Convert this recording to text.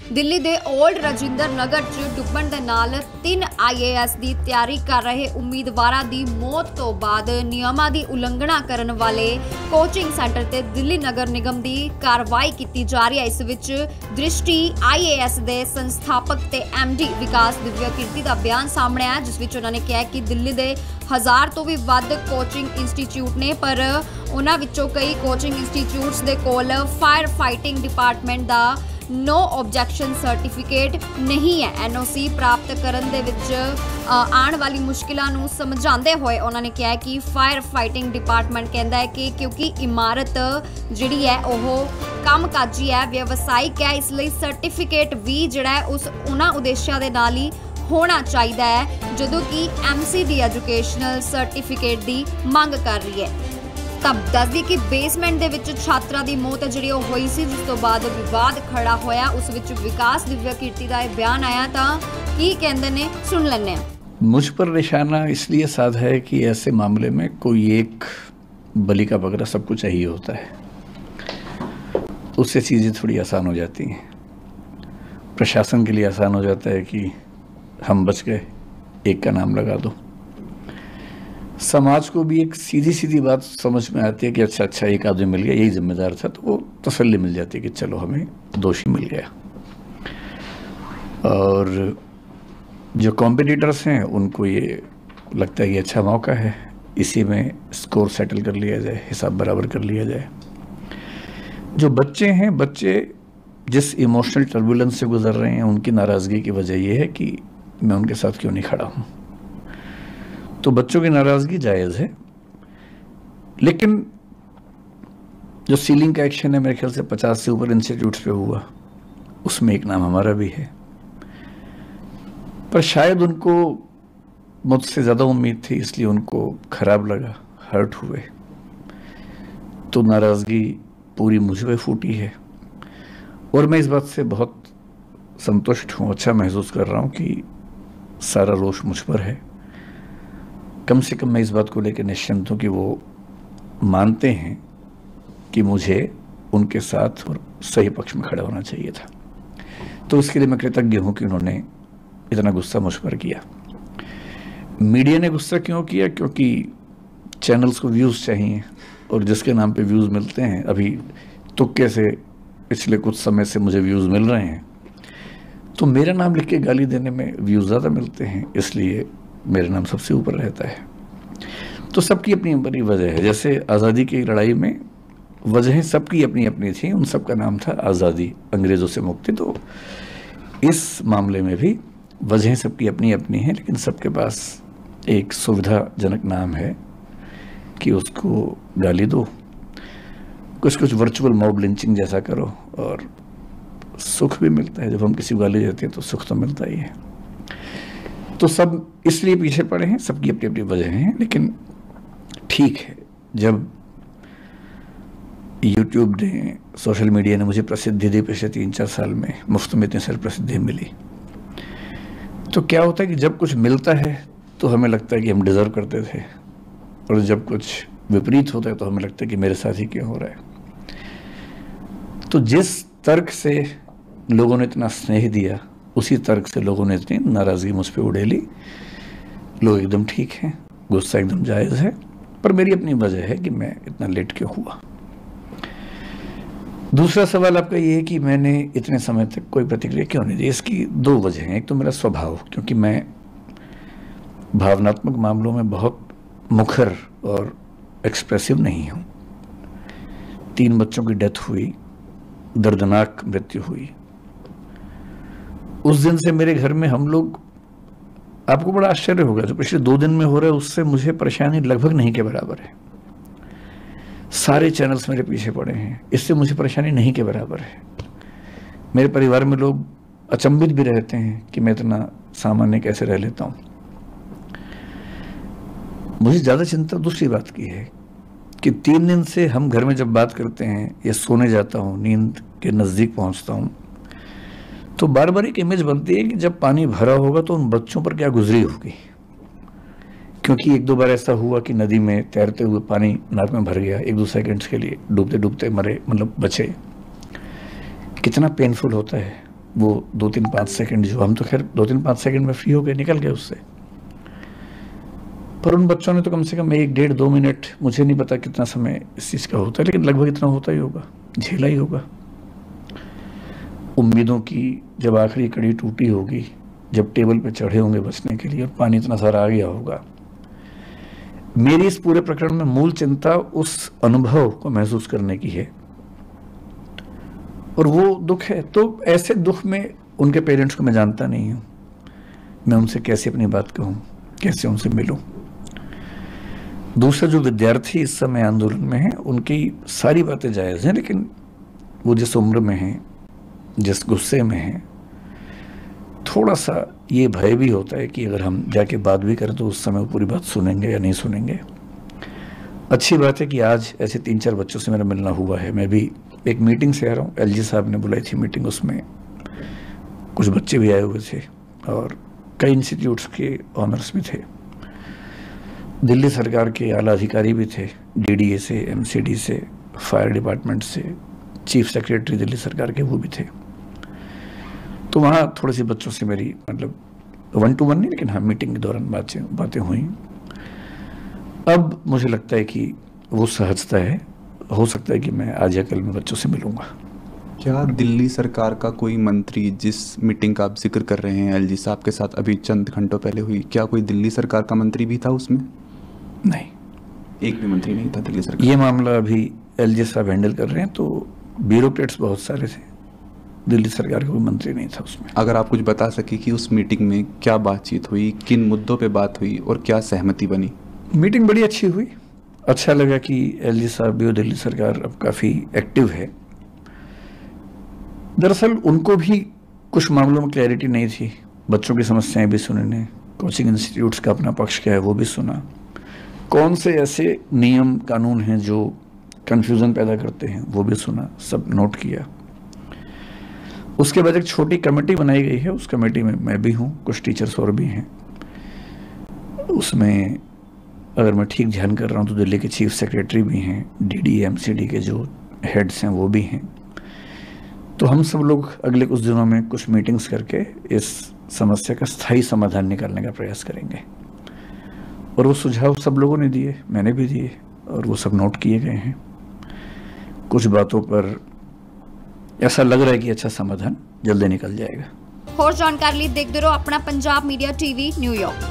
दिल्ली दे old Rajinder नगर च डुੱਬਣ ਦੇ ਨਾਲ 3 IAS ਦੀ ਤਿਆਰੀ ਕਰ ਰਹੇ ਉਮੀਦਵਾਰਾਂ ਦੀ ਮੌਤ ਤੋਂ ਬਾਅਦ ਨਿਯਮਾਂ ਦੀ ਉਲੰਘਣਾ ਕਰਨ ਵਾਲੇ ਕੋਚਿੰਗ ਸੈਂਟਰ ਤੇ ਦਿੱਲੀ ਨਗਰ ਨਿਗਮ ਦੀ ਕਾਰਵਾਈ ਕੀਤੀ ਜਾ ਰਹੀ ਹੈ। ਇਸ ਵਿੱਚ ਦ੍ਰਿਸ਼ਟੀ IAS ਦੇ ਸੰਸਥਾਪਕ ਤੇ MD ਵਿਕਾਸ ਦਿਵਯ ਕੀਰਤੀ ਦਾ ਬਿਆਨ ਸਾਹਮਣੇ ਆਇਆ, ਜਿਸ ਵਿੱਚ ਉਹਨਾਂ ਨੇ ਕਿਹਾ ਕਿ ਦਿੱਲੀ ਦੇ 1000 ਤੋਂ ਵੀ ਵੱਧ ਕੋਚਿੰਗ ਇੰਸਟੀਚਿਊਟ ਨੇ, ਪਰ ਉਹਨਾਂ ਵਿੱਚੋਂ ਕਈ ਕੋਚਿੰਗ ਇੰਸਟੀਚਿਊਟਸ ਦੇ ਕੋਲ ਫਾਇਰ ਫਾਈਟਿੰਗ ਡਿਪਾਰਟਮੈਂਟ ਦਾ नो ऑब्जेक्शन सर्टिफिकेट नहीं है। NOC प्राप्त करन दे विच आने वाली मुश्किलों नूं समझाते हुए उन्होंने कहा कि फायर फाइटिंग डिपार्टमेंट कहता है कि क्योंकि इमारत जिहड़ी है वह कामकाजी है, व्यवसायिक है, इसलिए सर्टिफिकेट भी जिहड़ा है उस उन्हां उद्देश्यां दे नाल ही होना चाहिए है, जदों कि MC दी एजुकेशनल सर्टिफिकेट की मंग कर रही है। तब दस दी कि बेसमेंट दे विच छात्रा दी मौत जिहड़ी होई सी, जिस तो बाद विवाद खड़ा होया, उस विच विकास दिव्य कीर्ति दा बयान आया। तां की कहंदे ने सुन लैंदे हां। मुझ पर निशाना इसलिए साधा है कि ऐसे मामले में कोई एक बलि का बकरा सबको चाहिए होता है, उससे चीज़ें थोड़ी आसान हो जाती हैं। प्रशासन के लिए आसान हो जाता है कि हम बच गए, एक का नाम लगा दो। समाज को भी एक सीधी सीधी बात समझ में आती है कि अच्छा एक आदमी मिल गया, यही जिम्मेदार था, तो वो तसल्ली मिल जाती है कि चलो हमें दोषी मिल गया। और जो कॉम्पिटिटर्स हैं उनको ये लगता है कि अच्छा मौका है, इसी में स्कोर सेटल कर लिया जाए, हिसाब बराबर कर लिया जाए। जो बच्चे हैं, बच्चे जिस इमोशनल टर्बुलेंस से गुजर रहे हैं, उनकी नाराज़गी की वजह यह है कि मैं उनके साथ क्यों नहीं खड़ा हूँ। तो बच्चों की नाराज़गी जायज़ है, लेकिन जो सीलिंग का एक्शन है, मेरे ख्याल से 50 से ऊपर इंस्टीट्यूट्स पे हुआ, उसमें एक नाम हमारा भी है। पर शायद उनको मुझसे ज़्यादा उम्मीद थी, इसलिए उनको ख़राब लगा, हर्ट हुए, तो नाराज़गी पूरी मुझ पे फूटी है। और मैं इस बात से बहुत संतुष्ट हूँ, अच्छा महसूस कर रहा हूँ कि सारा रोष मुझ पर है। कम से कम मैं इस बात को लेकर निश्चिंत हूँ कि वो मानते हैं कि मुझे उनके साथ और सही पक्ष में खड़ा होना चाहिए था। तो इसके लिए मैं कृतज्ञ हूँ कि उन्होंने इतना गुस्सा मुझ पर किया। मीडिया ने गुस्सा क्यों किया? क्योंकि चैनल्स को व्यूज़ चाहिए, और जिसके नाम पे व्यूज़ मिलते हैं, अभी तुक्के से पिछले कुछ समय से मुझे व्यूज़ मिल रहे हैं, तो मेरा नाम लिख के गाली देने में व्यूज़ ज़्यादा मिलते हैं, इसलिए मेरा नाम सबसे ऊपर रहता है। तो सबकी अपनी अपनी वजह है। जैसे आज़ादी की लड़ाई में वजहें सबकी अपनी अपनी थी, उन सब का नाम था आज़ादी, अंग्रेज़ों से मुक्ति। तो इस मामले में भी वजहें सबकी अपनी अपनी हैं, लेकिन सबके पास एक सुविधाजनक नाम है कि उसको गाली दो, कुछ वर्चुअल मॉब लिंचिंग जैसा करो, और सुख भी मिलता है। जब हम किसी को गाली देते हैं तो सुख तो मिलता ही है। तो सब इसलिए पीछे पड़े हैं, सबकी अपनी अपनी वजह हैं, लेकिन ठीक है, जब यूट्यूब ने, सोशल मीडिया ने मुझे प्रसिद्धि दी पिछले 3-4 साल में, मुफ्त में इतनी सारी प्रसिद्धि मिली, तो क्या होता है कि जब कुछ मिलता है तो हमें लगता है कि हम डिज़र्व करते थे, और जब कुछ विपरीत होता है तो हमें लगता है कि मेरे साथ ही क्यों हो रहा है। तो जिस तर्क से लोगों ने इतना स्नेह दिया, उसी तर्क से लोगों ने इतनी नाराज़गी मुझ पर उड़ेली। लोग एकदम ठीक हैं, गुस्सा एकदम जायज़ है, पर मेरी अपनी वजह है कि मैं इतना लेट क्यों हुआ। दूसरा सवाल आपका ये है कि मैंने इतने समय तक कोई प्रतिक्रिया क्यों नहीं दी। इसकी 2 वजह हैं। एक तो मेरा स्वभाव, क्योंकि मैं भावनात्मक मामलों में बहुत मुखर और एक्सप्रेसिव नहीं हूँ। 3 बच्चों की डेथ हुई, दर्दनाक मृत्यु हुई, उस दिन से मेरे घर में हम लोग, आपको बड़ा आश्चर्य होगा, जो पिछले 2 दिन में हो रहा है उससे मुझे परेशानी लगभग नहीं के बराबर है। सारे चैनल्स मेरे पीछे पड़े हैं, इससे मुझे परेशानी नहीं के बराबर है। मेरे परिवार में लोग अचंभित भी रहते हैं कि मैं इतना सामान्य कैसे रह लेता हूँ। मुझे ज़्यादा चिंता दूसरी बात की है कि 3 दिन से हम घर में जब बात करते हैं या सोने जाता हूँ, नींद के नज़दीक पहुँचता हूँ, तो बार बार एक इमेज बनती है कि जब पानी भरा होगा तो उन बच्चों पर क्या गुजरी होगी। क्योंकि 1-2 बार ऐसा हुआ कि नदी में तैरते हुए पानी नाक में भर गया, 1-2 सेकंड्स के लिए डूबते डूबते मरे, मतलब बचे। कितना पेनफुल होता है वो 2-3-5 सेकंड जो हम तो खैर 2-3-5 सेकंड में फ्री हो गए, निकल गए उससे, पर उन बच्चों ने तो कम से कम 1-1.5-2 मिनट, मुझे नहीं पता कितना समय इस चीज़ का होता है, लेकिन लगभग इतना होता ही होगा, झेला ही होगा। उम्मीदों की जब आखिरी कड़ी टूटी होगी, जब टेबल पे चढ़े होंगे बचने के लिए और पानी इतना सारा आ गया होगा। मेरी इस पूरे प्रकरण में मूल चिंता उस अनुभव को महसूस करने की है, और वो दुख है। तो ऐसे दुख में उनके पेरेंट्स को मैं जानता नहीं हूं, मैं उनसे कैसे अपनी बात कहूं, कैसे उनसे मिलूं। दूसरा, जो विद्यार्थी इस समय आंदोलन में हैं, उनकी सारी बातें जायज़ हैं, लेकिन वो जिस उम्र में हैं, जिस गुस्से में हैं, थोड़ा सा ये भय भी होता है कि अगर हम जाके बात भी करें तो उस समय वो पूरी बात सुनेंगे या नहीं सुनेंगे। अच्छी बात है कि आज ऐसे 3-4 बच्चों से मेरा मिलना हुआ है। मैं भी एक मीटिंग से आ रहा हूँ, एलजी साहब ने बुलाई थी मीटिंग, उसमें कुछ बच्चे भी आए हुए थे और कई इंस्टीट्यूट्स के ऑनर्स भी थे, दिल्ली सरकार के आला अधिकारी भी थे, डीडीए से, एमसीडी से, फायर डिपार्टमेंट से, चीफ सेक्रेटरी दिल्ली सरकार के वो भी थे। तो वहाँ थोड़ी सी बच्चों से मेरी मतलब 1-to-1 नहीं, लेकिन हाँ मीटिंग के दौरान बातें हुई। अब मुझे लगता है कि वो सहजता है, हो सकता है कि मैं आज या कल में बच्चों से मिलूंगा। क्या दिल्ली सरकार का कोई मंत्री, जिस मीटिंग का आप जिक्र कर रहे हैं एलजी साहब के साथ अभी चंद घंटों पहले हुई, क्या कोई दिल्ली सरकार का मंत्री भी था उसमें? नहीं, एक भी मंत्री नहीं था दिल्ली सरकार। ये मामला अभी एलजी साहब हैंडल कर रहे हैं, तो ब्यूरोक्रेट्स बहुत सारे थे, दिल्ली सरकार का कोई मंत्री नहीं था उसमें। अगर आप कुछ बता सके कि उस मीटिंग में क्या बातचीत हुई, किन मुद्दों पे बात हुई और क्या सहमति बनी? मीटिंग बड़ी अच्छी हुई, अच्छा लगा कि एलजी साहब भी और दिल्ली सरकार अब काफ़ी एक्टिव है। दरअसल उनको भी कुछ मामलों में क्लैरिटी नहीं थी, बच्चों की समस्याएं भी सुनी ने, कोचिंग इंस्टीट्यूट्स का अपना पक्ष क्या है वो भी सुना, कौन से ऐसे नियम कानून हैं जो कन्फ्यूज़न पैदा करते हैं वो भी सुना, सब नोट किया। उसके बाद एक छोटी कमेटी बनाई गई है, उस कमेटी में मैं भी हूँ, कुछ टीचर्स और भी हैं। उसमें अगर मैं ठीक ध्यान कर रहा हूँ तो दिल्ली के चीफ सेक्रेटरी भी हैं, डीडी एमसीडी के जो हेड्स हैं वो भी हैं। तो हम सब लोग अगले कुछ दिनों में कुछ मीटिंग्स करके इस समस्या का स्थायी समाधान निकालने का प्रयास करेंगे, और वो सुझाव सब लोगों ने दिए, मैंने भी दिए, और वो सब नोट किए गए हैं। कुछ बातों पर ऐसा लग रहा है कि अच्छा समाधान जल्दी निकल जाएगा। होर जानकारी लिए देखते रहो अपना पंजाब मीडिया टीवी न्यूयॉर्क।